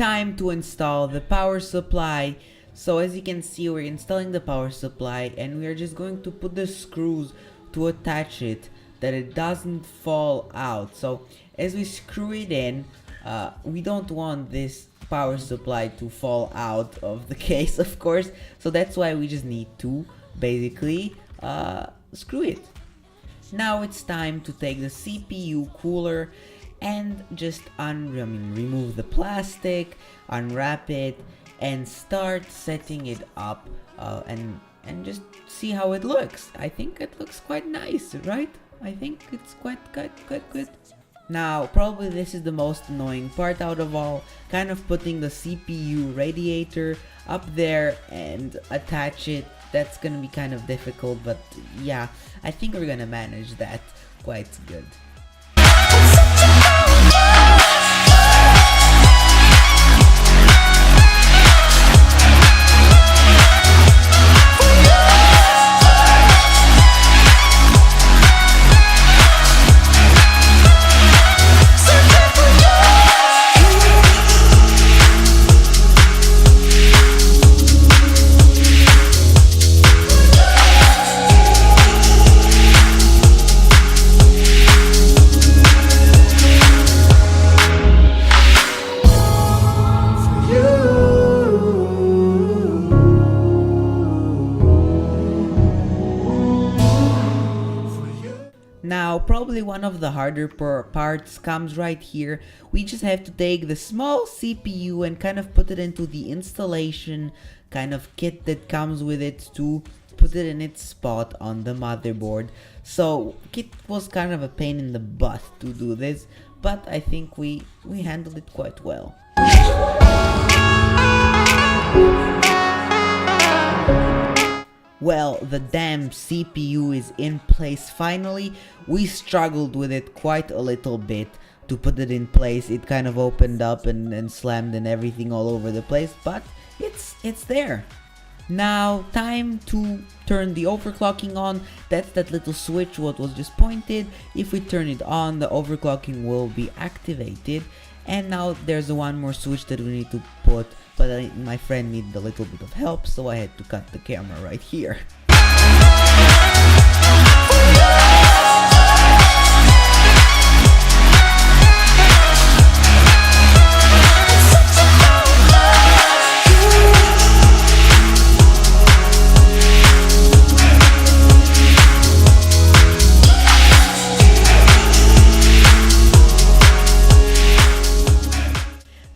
time to install the power supply. So as you can see, we're installing the power supply and we are just going to put the screws to attach it that it doesn't fall out. So as we screw it in, we don't want this power supply to fall out of the case, of course, so that's why we just need to basically screw it. Now it's time to take the CPU cooler and just remove the plastic, unwrap it, and start setting it up and just see how it looks. I think it looks quite nice, right? I think it's quite good. Now, probably this is the most annoying part out of all, kind of putting the CPU radiator up there and attach it. That's gonna be kind of difficult, but yeah, I think we're gonna manage that quite good. Now, probably one of the harder parts comes right here. We just have to take the small CPU and kind of put it into the installation kind of kit that comes with it to put it in its spot on the motherboard. So it was kind of a pain in the butt to do this, but I think we handled it quite well. Well, the damn CPU is in place finally. We struggled with it quite a little bit to put it in place. It kind of opened up and slammed and everything all over the place, but it's there. Now, time to turn the overclocking on. That's that little switch what was just pointed. If we turn it on, the overclocking will be activated. And now there's one more switch that we need to put, but my friend needed a little bit of help, so I had to cut the camera right here.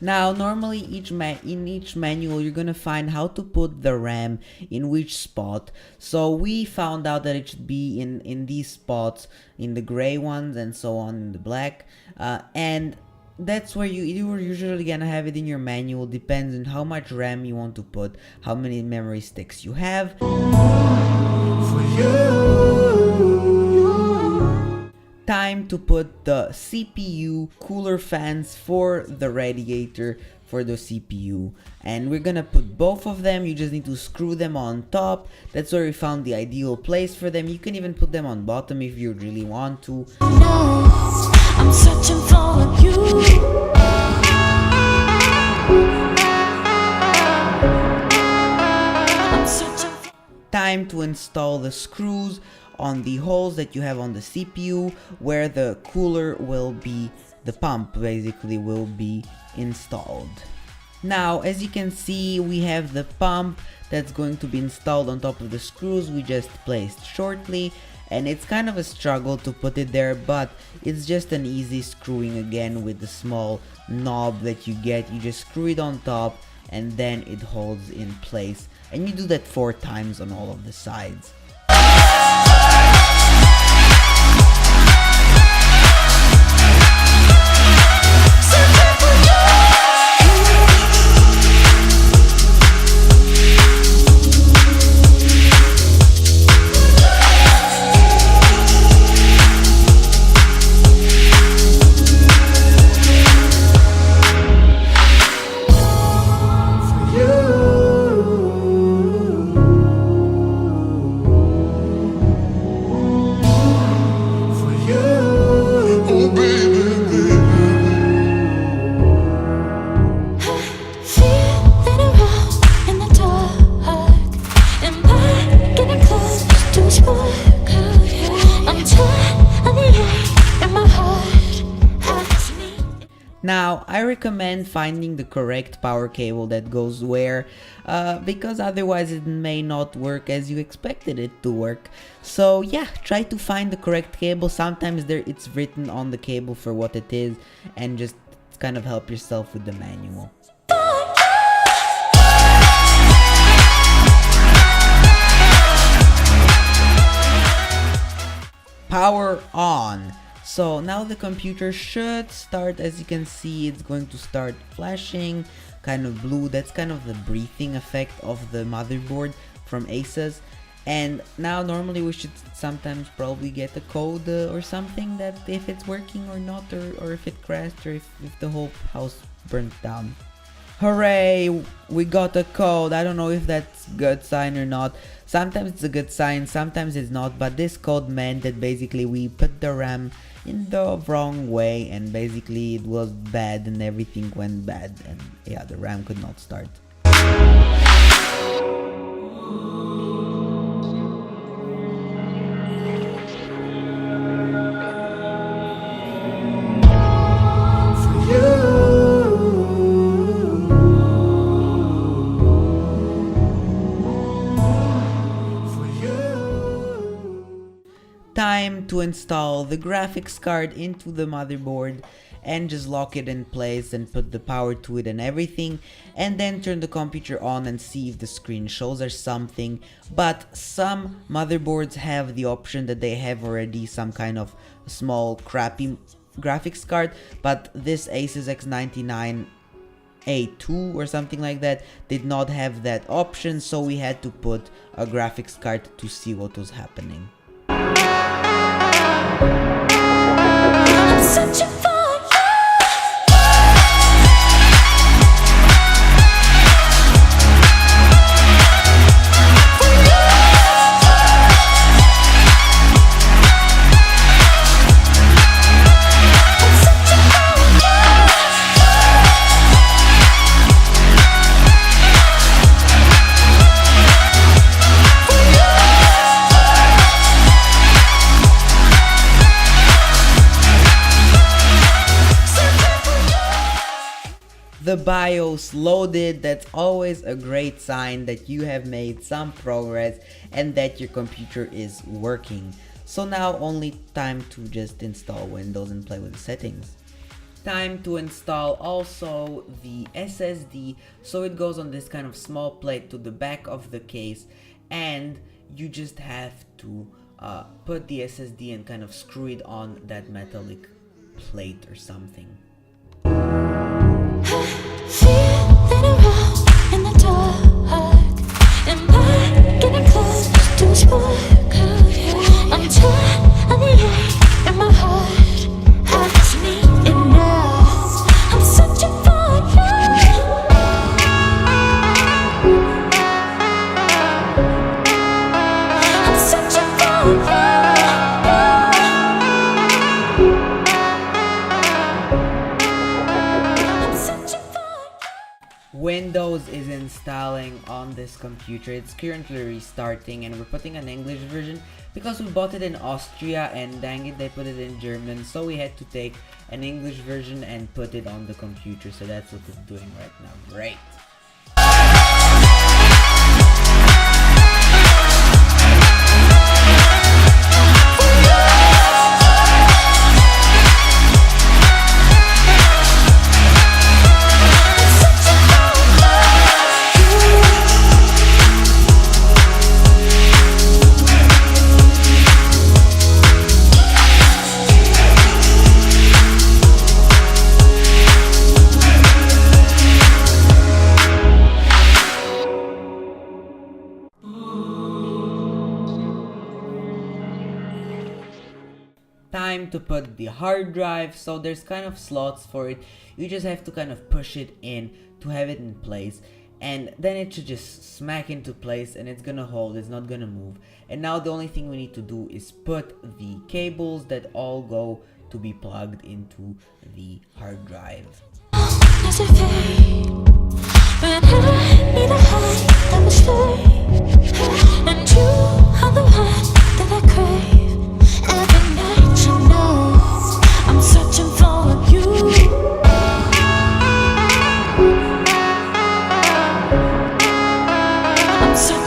Now, normally in each manual you're gonna find how to put the RAM in which spot. So we found out that it should be in these spots, in the gray ones and so on in the black. And that's where you are usually gonna have it in your manual. Depends on how much RAM you want to put, how many memory sticks you have. For you. Time to put the CPU cooler fans for the radiator for the CPU, and we're gonna put both of them. You just need to screw them on top. That's where we found the ideal place for them. You can even put them on bottom if you really want to. I'm searching for you. Time to install the screws on the holes that you have on the CPU where the cooler will be, the pump basically will be installed. Now, as you can see, we have the pump that's going to be installed on top of the screws we just placed shortly, and it's kind of a struggle to put it there, but it's just an easy screwing again with the small knob that you get. You just screw it on top and then it holds in place, and you do that 4 times on all of the sides. Now, I recommend finding the correct power cable that goes where, because otherwise it may not work as you expected it to work. So yeah, try to find the correct cable. Sometimes it's written on the cable for what it is, and just kind of help yourself with the manual. Power on. So now the computer should start. As you can see, it's going to start flashing kind of blue. That's kind of the breathing effect of the motherboard from Asus. And now normally we should sometimes probably get a code or something that if it's working or not, or if it crashed, or if the whole house burnt down. Hooray, we got a code. I don't know if that's a good sign or not. Sometimes it's a good sign, sometimes it's not, but this code meant that basically we put the RAM in the wrong way, and basically it was bad and everything went bad, and yeah, the RAM could not start. Time to install the graphics card into the motherboard and just lock it in place and put the power to it and everything, and then turn the computer on and see if the screen shows or something. But some motherboards have the option that they have already some kind of small crappy graphics card, but this Asus X99 A2 or something like that did not have that option, so we had to put a graphics card to see what was happening. I'm searching for The BIOS loaded. That's always a great sign that you have made some progress and that your computer is working. So now only time to just install Windows and play with the settings. Time to install also the SSD. So it goes on this kind of small plate to the back of the case, and you just have to put the SSD and kind of screw it on that metallic plate or something. feeling around in the dark. Am I getting close to a spark? I'm tired of the ache in my heart. I just need it now. I'm searching for you. I'm searching for you. Windows is installing on this computer. It's currently restarting, and we're putting an English version because we bought it in Austria, and dang it, they put it in German, so we had to take an English version and put it on the computer. So that's what it's doing right now. Great. Time to put the hard drive. So there's kind of slots for it. You just have to kind of push it in to have it in place, and then it should just smack into place, and it's gonna hold, it's not gonna move. And now the only thing we need to do is put the cables that all go to be plugged into the hard drive. As it fades, when I need a high that will stay, and you are the one that I crave. Every night, you know, I'm searching for you. So